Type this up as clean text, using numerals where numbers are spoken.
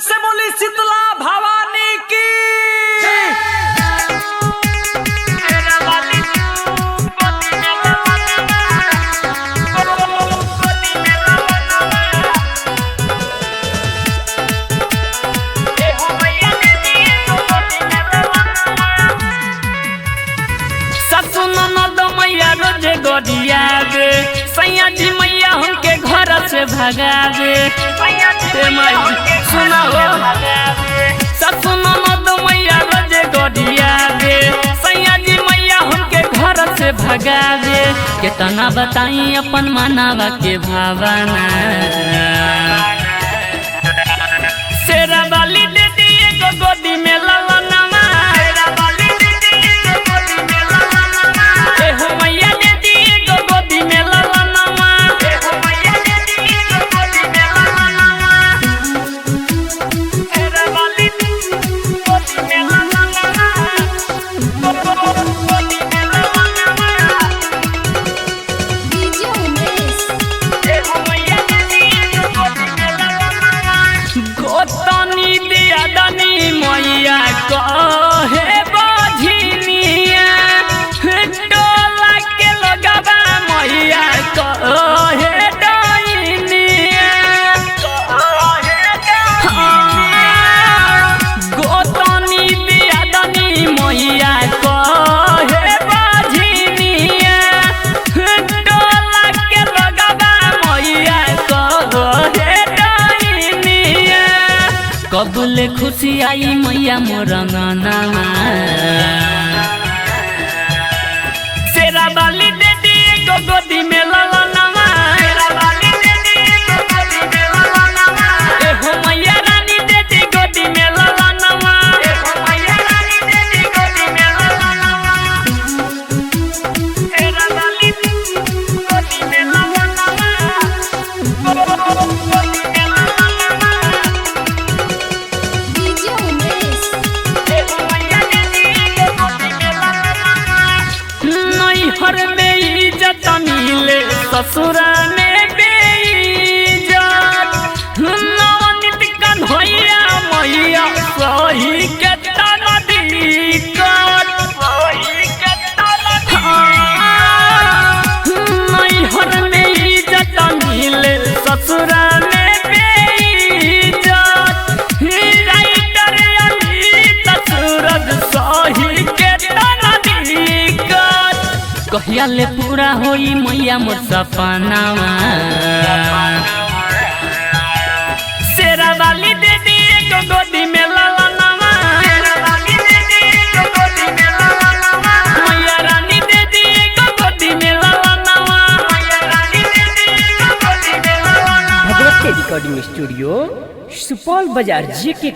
से बोली शीतला भवानी की। रोजे गोदिया दे सैया जी मैया हमके घर से भगा दे। सुना हो ससु ननद मैया रोजे गोदिया दे सैया जी मैया हमके घर से भगा दे। कितना बताई अपन मानवा के भावना शेरा वाली दे दिए गो गोदी में ललना मैया कहे बझनिया टोला के लगवा मैया कहे डैनिया गोतनी दियादनी मैया कहे बझनिया टोला के लगवा मैया कहे डैनिया। कबूले खुशी आई मैया मोर अंगनामा शेरा वाली दे दिए गो गोदी में ललनामा एहो मैया रानी दे दी गोदी में ललनामा शेरा वाली गोदी में ललनामा हर में इज्जत मिले ससुरा में बेइज्जत नवनीत कन्हैया मैया सही के हर में इज्जत मिले ससुरा में बेइज्जत राइटर अमित सूरज सही के कहिया ले पूरा होई मैया मोर सपनावा शेरा वाली दे दिए गो गोदी में ललनामा मैया रानी दे दिए गो गोदी में ललनामा भगवती रिकॉर्डिंग स्टूडियो सुपौल बाजार जे के